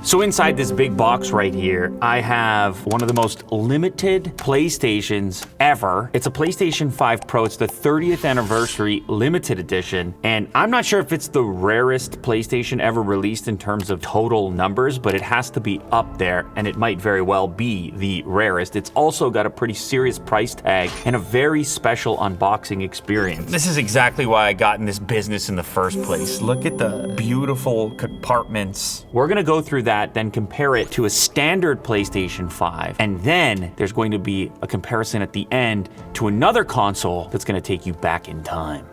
So inside this big box right here, I have one of the most limited PlayStations ever. It's a PlayStation 5 Pro. It's the 30th anniversary limited edition. And I'm not sure if it's the rarest PlayStation ever released in terms of total numbers, but it has to be up there, and it might very well be the rarest. It's also got a pretty serious price tag and a very special unboxing experience. This is exactly why I got in this business in the first place. Look at the beautiful compartments. We're gonna go through that, then compare it to a standard PlayStation 5, and then there's going to be a comparison at the end to another console that's gonna take you back in time.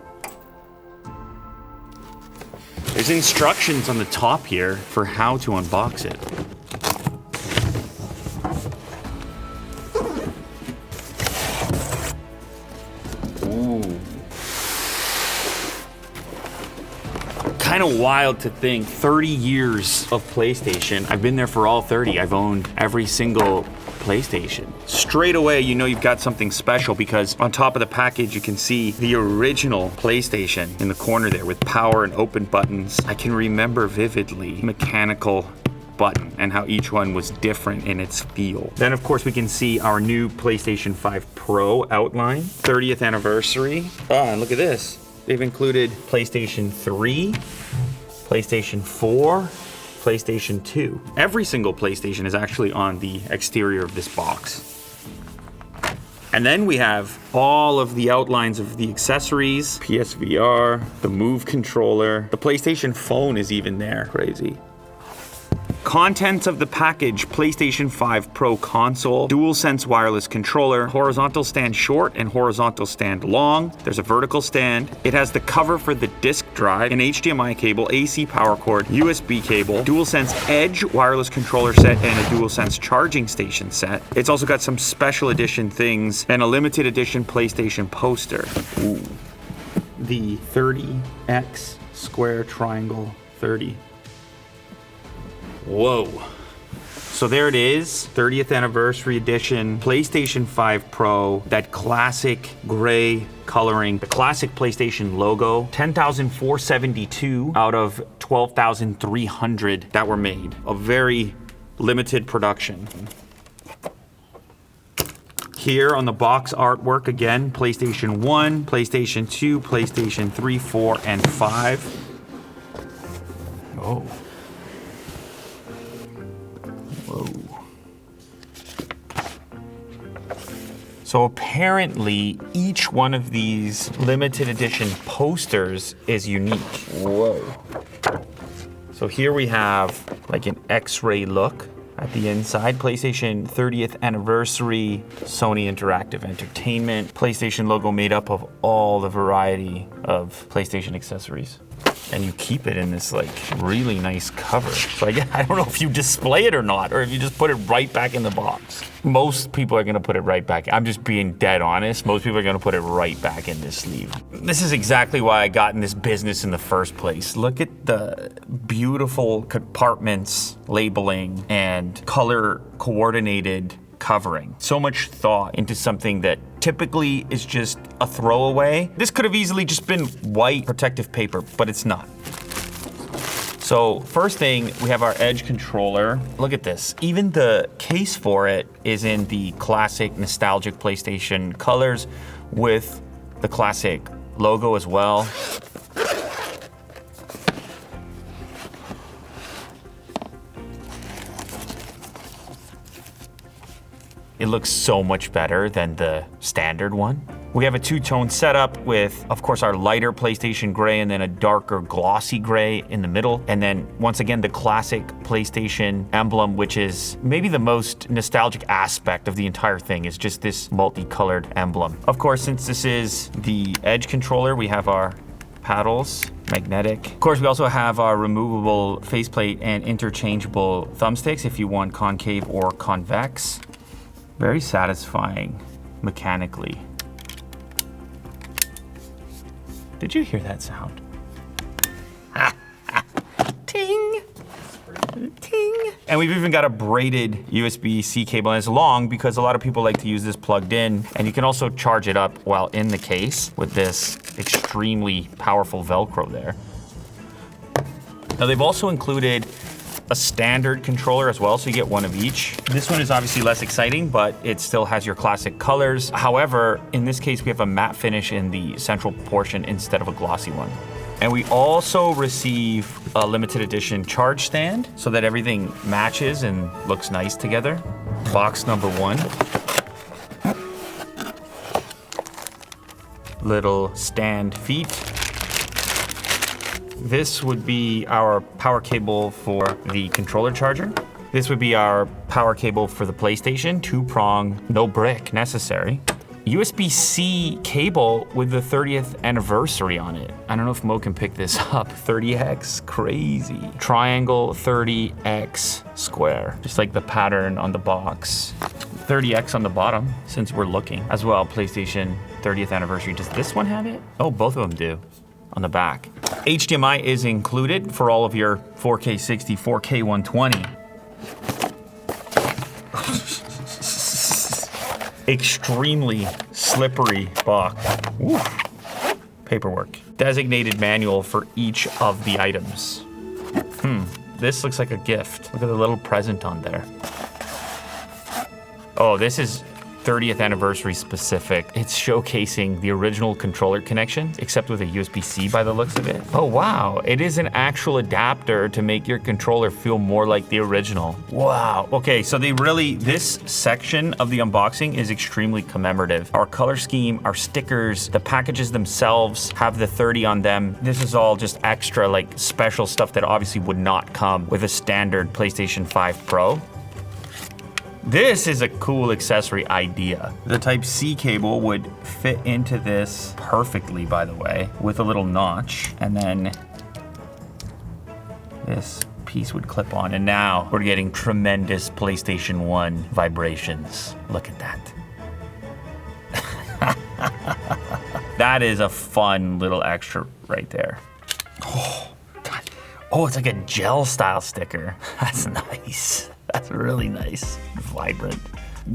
There's instructions on the top here for how to unbox it. Ooh. Kind of wild to think 30 years of PlayStation. I've been there for all 30. I've owned every single PlayStation. Straight away, you know you've got something special because on top of the package, you can see the original PlayStation in the corner there with power and open buttons. I can remember vividly mechanical button and how each one was different in its feel. Then of course we can see our new PlayStation 5 Pro outline, 30th anniversary. Ah, and look at this. They've included PlayStation 3, PlayStation 4, PlayStation 2. Every single PlayStation is actually on the exterior of this box. And then we have all of the outlines of the accessories, PSVR, the Move controller, the PlayStation phone is even there, crazy. Contents of the package: PlayStation 5 Pro console, DualSense wireless controller, horizontal stand short and horizontal stand long. There's a vertical stand. It has the cover for the disk drive, an HDMI cable, AC power cord, USB cable, DualSense Edge wireless controller set, and a DualSense charging station set. It's also got some special edition things and a limited edition PlayStation poster. Ooh. The 30X square triangle 30. Whoa. So there it is, 30th anniversary edition, PlayStation 5 Pro, that classic gray coloring, the classic PlayStation logo, 10,472 out of 12,300 that were made. A very limited production. Here on the box artwork again, PlayStation 1, PlayStation 2, PlayStation 3, 4, and 5. Oh. So apparently each one of these limited edition posters is unique. Whoa. So here we have like an X-ray look at the inside. PlayStation 30th anniversary, Sony Interactive Entertainment, PlayStation logo made up of all the variety of PlayStation accessories. And you keep it in this like really nice cover. So I don't know if you display it or not, or if you just put it right back in the box. Most people are gonna put it right back. I'm just being dead honest. Most people are gonna put it right back in this sleeve. This is exactly why I got in this business in the first place. Look at the beautiful compartments, labeling, and color coordinated covering. So much thought into something that typically is just a throwaway. This could have easily just been white protective paper, but it's not. So first thing, we have our Edge controller. Look at this. Even the case for it is in the classic nostalgic PlayStation colors with the classic logo as well. It looks so much better than the standard one. We have a two-tone setup with, of course, our lighter PlayStation gray and then a darker glossy gray in the middle. And then once again, the classic PlayStation emblem, which is maybe the most nostalgic aspect of the entire thing, is just this multicolored emblem. Of course, since this is the Edge controller, we have our paddles, magnetic. Of course, we also have our removable faceplate and interchangeable thumbsticks if you want concave or convex. Very satisfying mechanically. Did you hear that sound? Ting! Ting! And we've even got a braided USB-C cable, and it's long because a lot of people like to use this plugged in, and you can also charge it up while in the case with this extremely powerful Velcro there. Now they've also included a standard controller as well, so you get one of each. This one is obviously less exciting, but it still has your classic colors. However, in this case, we have a matte finish in the central portion instead of a glossy one. And we also receive a limited edition charge stand so that everything matches and looks nice together. Box number 1. Little stand feet. This would be our power cable for the controller charger. This would be our power cable for the PlayStation, 2-prong, no brick necessary. USB-C cable with the 30th anniversary on it. I don't know if Mo can pick this up. 30x, crazy. Triangle 30x square, just like the pattern on the box. 30x on the bottom, since we're looking. As well, PlayStation 30th anniversary. Does this one have it? Oh, both of them do, on the back. HDMI is included for all of your 4K 60, 4K 120. Extremely slippery box. Oof. Paperwork. Designated manual for each of the items. This looks like a gift. Look at the little present on there. Oh, this is 30th anniversary specific. It's showcasing the original controller connection, except with a USB-C by the looks of it. Oh wow, it is an actual adapter to make your controller feel more like the original. Wow, okay, so this section of the unboxing is extremely commemorative. Our color scheme, our stickers, the packages themselves have the 30 on them. This is all just extra, like special stuff that obviously would not come with a standard PlayStation 5 Pro. This is a cool accessory idea. The Type-C cable would fit into this perfectly, by the way, with a little notch. And then this piece would clip on. And now we're getting tremendous PlayStation 1 vibrations. Look at that. That is a fun little extra right there. Oh, God. Oh, it's like a gel style sticker. That's nice. That's really nice, vibrant.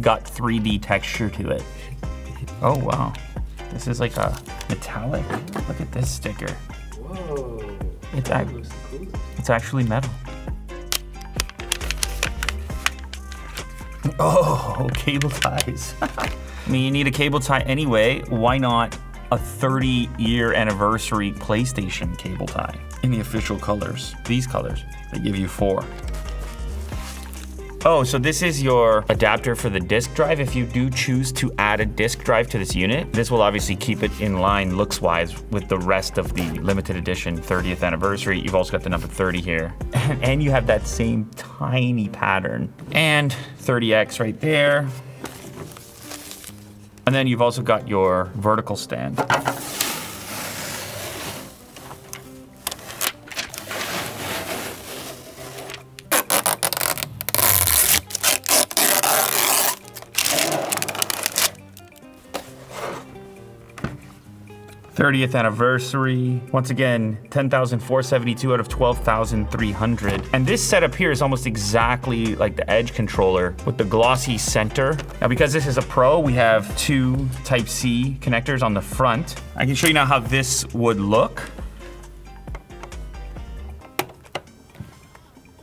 Got 3D texture to it. Oh wow, this is like a metallic. Look at this sticker. Whoa. It's actually metal. Oh, cable ties. I mean, you need a cable tie anyway. Why not a 30-year anniversary PlayStation cable tie in the official colors? These colors, they give you 4. Oh, so this is your adapter for the disk drive. If you do choose to add a disk drive to this unit, this will obviously keep it in line looks-wise with the rest of the limited edition 30th anniversary. You've also got the number 30 here. And you have that same tiny pattern. And 30X right there. And then you've also got your vertical stand. 30th anniversary. Once again, 10,472 out of 12,300. And this setup here is almost exactly like the Edge controller with the glossy center. Now, because this is a Pro, we have 2 Type-C connectors on the front. I can show you now how this would look.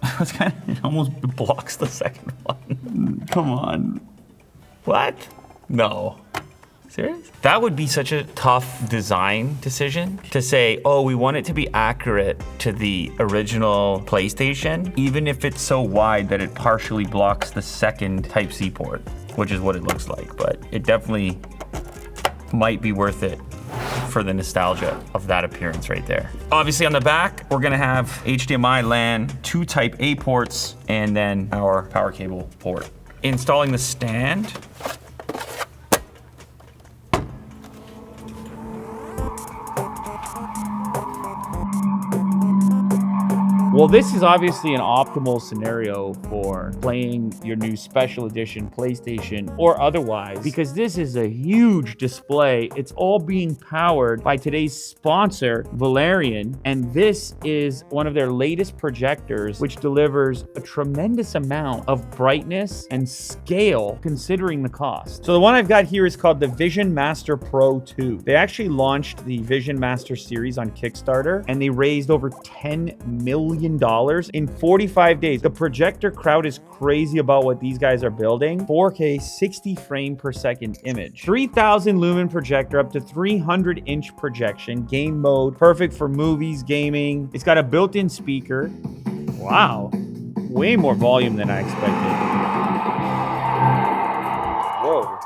It almost blocks the second one. Come on. What? No. Serious? That would be such a tough design decision to say, oh, we want it to be accurate to the original PlayStation, even if it's so wide that it partially blocks the second Type-C port, which is what it looks like. But it definitely might be worth it for the nostalgia of that appearance right there. Obviously on the back, we're gonna have HDMI LAN, 2 Type-A ports, and then our power cable port. Installing the stand. Well, this is obviously an optimal scenario for playing your new special edition PlayStation or otherwise, because this is a huge display. It's all being powered by today's sponsor, Valerion, and this is one of their latest projectors, which delivers a tremendous amount of brightness and scale considering the cost. So the one I've got here is called the Vision Master Pro 2. They actually launched the Vision Master series on Kickstarter, and they raised over $10 million million in 45 days. The projector crowd is crazy about what these guys are building. 4K 60 frame per second image. 3000 lumen projector, up to 300-inch projection. Game mode, perfect for movies, gaming. It's got a built-in speaker. Wow. Way more volume than I expected. Whoa.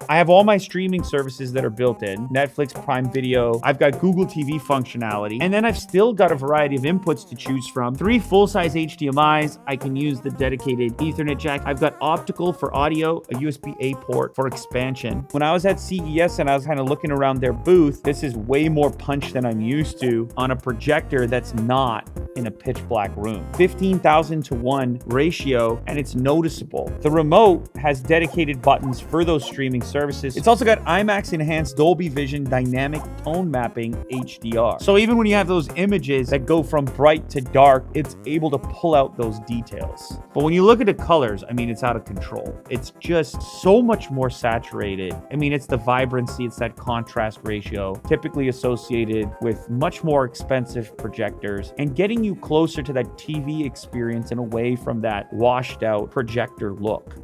I have all my streaming services that are built in. Netflix, Prime Video. I've got Google TV functionality. And then I've still got a variety of inputs to choose from. 3 full-size HDMIs. I can use the dedicated Ethernet jack. I've got optical for audio, a USB-A port for expansion. When I was at CES and I was kind of looking around their booth, this is way more punch than I'm used to on a projector that's not in a pitch black room. 15,000 to 1 ratio, and it's noticeable. The remote has dedicated buttons for those streaming services. It's also got IMAX enhanced Dolby Vision dynamic tone mapping HDR. So even when you have those images that go from bright to dark, it's able to pull out those details. But when you look at the colors, I mean, it's out of control. It's just so much more saturated. I mean, it's the vibrancy, it's that contrast ratio, typically associated with much more expensive projectors, and getting you closer to that TV experience and away from that washed out projector look.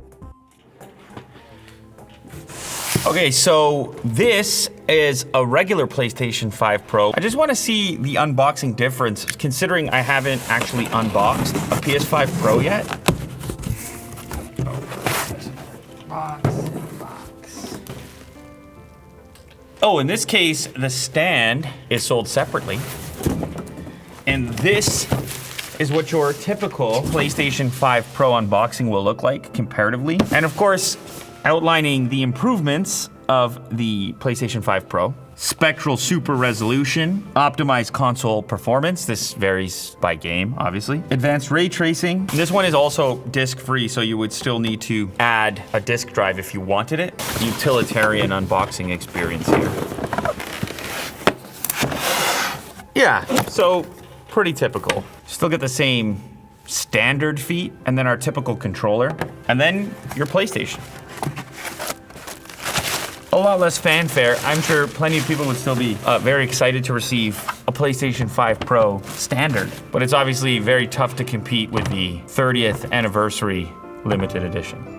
Okay, so this is a regular PlayStation 5 Pro. I just want to see the unboxing difference, considering I haven't actually unboxed a PS5 Pro yet. Oh, in this case, the stand is sold separately. And this is what your typical PlayStation 5 Pro unboxing will look like comparatively. And of course, outlining the improvements of the PlayStation 5 Pro. Spectral super resolution, optimized console performance. This varies by game, obviously. Advanced ray tracing. This one is also disc-free, so you would still need to add a disk drive if you wanted it. Utilitarian unboxing experience here. Yeah, so pretty typical. Still get the same standard feet, and then our typical controller, and then your PlayStation. A lot less fanfare. I'm sure plenty of people would still be very excited to receive a PlayStation 5 Pro standard, but it's obviously very tough to compete with the 30th anniversary limited edition.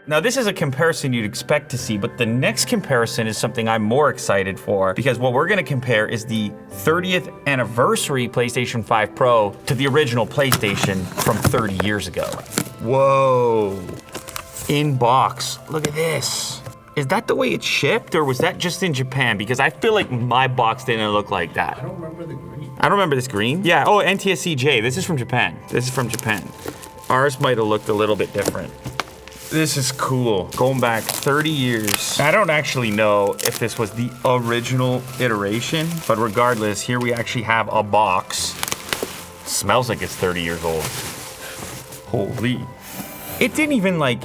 Now this is a comparison you'd expect to see, but the next comparison is something I'm more excited for, because what we're gonna compare is the 30th anniversary PlayStation 5 Pro to the original PlayStation from 30 years ago. Whoa. In box, look at this. Is that the way it shipped, or was that just in Japan? Because I feel like my box didn't look like that. I don't remember the green. I don't remember this green. Yeah, oh, NTSC-J, this is from Japan. This is from Japan. Ours might have looked a little bit different. This is cool, going back 30 years. I don't actually know if this was the original iteration, but regardless, here we actually have a box. It smells like it's 30 years old. Holy. It didn't even like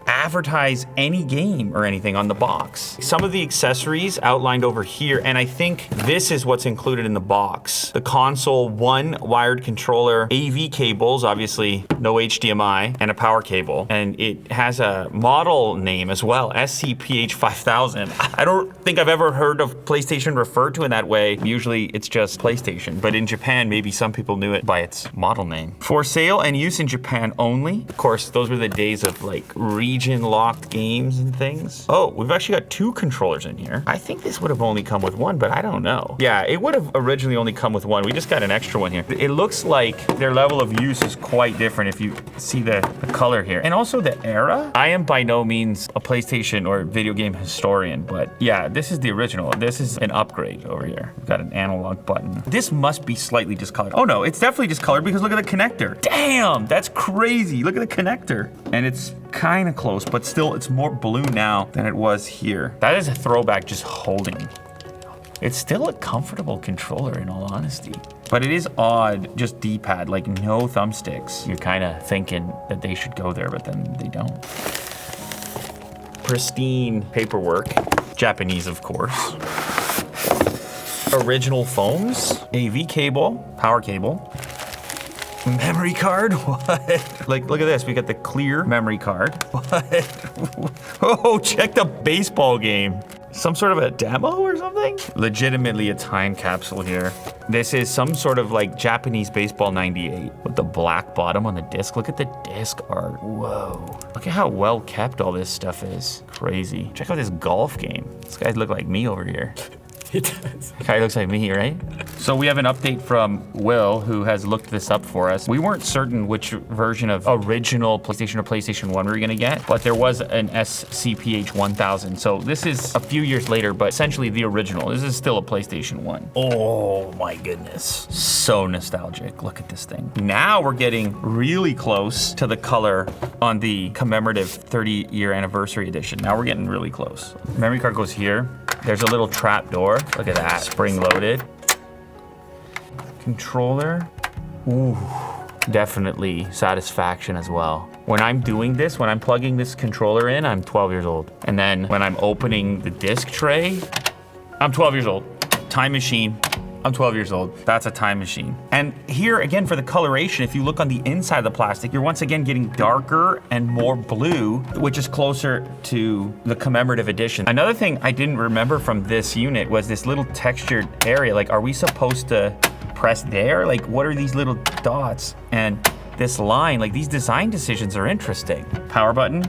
advertise any game or anything on the box. Some of the accessories outlined over here, and I think this is what's included in the box. The console, 1 wired controller, AV cables, obviously no HDMI, and a power cable. And it has a model name as well, SCPH5000. I don't think I've ever heard of PlayStation referred to in that way. Usually it's just PlayStation, but in Japan, maybe some people knew it by its model name. For sale and use in Japan only. Of course, those were the days of like region-locked games and things. Oh, we've actually got 2 controllers in here. I think this would have only come with 1, but I don't know. Yeah, it would have originally only come with 1. We just got an extra one here. It looks like their level of use is quite different if you see the color here. And also the era. I am by no means a PlayStation or video game historian, but yeah, this is the original. This is an upgrade over here. We've got an analog button. This must be slightly discolored. Oh no, it's definitely discolored because look at the connector. Damn, that's crazy. Look at the connector. And it's kind of close, but still it's more blue now than it was here. That is a throwback just holding. It's still a comfortable controller in all honesty. But it is odd, just D-pad, like no thumbsticks. You're kind of thinking that they should go there, but then they don't. Pristine paperwork. Japanese, of course. Original foams, AV cable, power cable. Memory card? What? Like, look at this. We got the clear memory card. What? Oh, check the baseball game. Some sort of a demo or something? Legitimately a time capsule here. This is some sort of like Japanese baseball 98 with the black bottom on the disc. Look at the disc art. Whoa. Look at how well kept all this stuff is. Crazy. Check out this golf game. This guy look like me over here. He does. Guy looks like me, right? So we have an update from Will, who has looked this up for us. We weren't certain which version of original PlayStation or PlayStation 1 we were gonna get, but there was an SCPH 1000. So this is a few years later, but essentially the original. This is still a PlayStation 1. Oh my goodness. So nostalgic. Look at this thing. Now we're getting really close to the color on the commemorative 30-year anniversary edition. Now we're getting really close. Memory card goes here. There's a little trap door. Look at that, spring loaded. Controller. Ooh, definitely satisfaction as well. When I'm doing this, when I'm plugging this controller in, I'm 12 years old. And then when I'm opening the disc tray, I'm 12 years old. Time machine. I'm 12 years old. That's a time machine. And here again for the coloration, if you look on the inside of the plastic, you're once again getting darker and more blue, which is closer to the commemorative edition. Another thing I didn't remember from this unit was this little textured area. Like, are we supposed to press there? Like, what are these little dots? And this line, like these design decisions are interesting. Power button.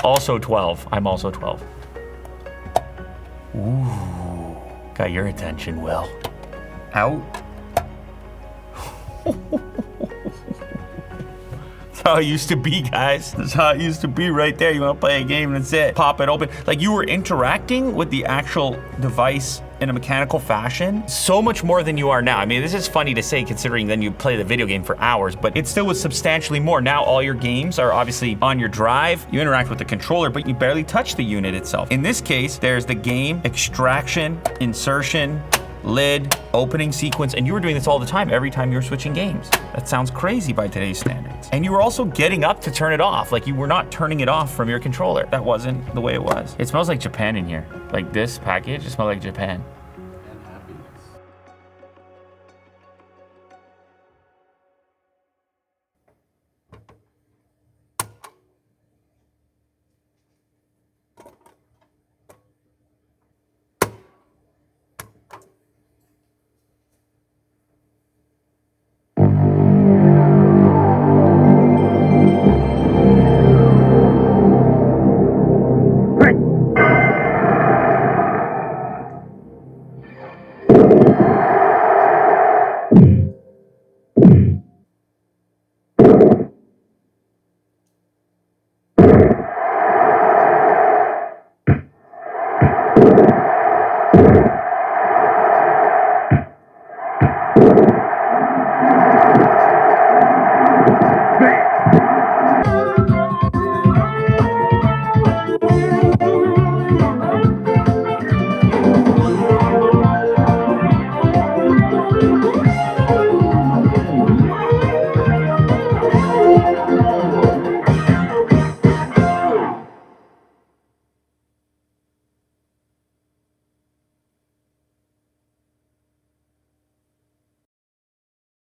Also 12, I'm also 12. Ooh, got your attention, Will. Out. That's how it used to be, guys. That's how it used to be right there. You want to play a game and that's it. Pop it open. Like you were interacting with the actual device in a mechanical fashion so much more than you are now. I mean, this is funny to say considering then you play the video game for hours, but it still was substantially more. Now all your games are obviously on your drive. You interact with the controller, but you barely touch the unit itself. In this case, there's the game, extraction, insertion, lid, opening sequence, and you were doing this all the time, every time you were switching games. That sounds crazy by today's standards. And you were also getting up to turn it off. Like you were not turning it off from your controller. That wasn't the way it was. It smells like Japan in here. Like this package, it smells like Japan.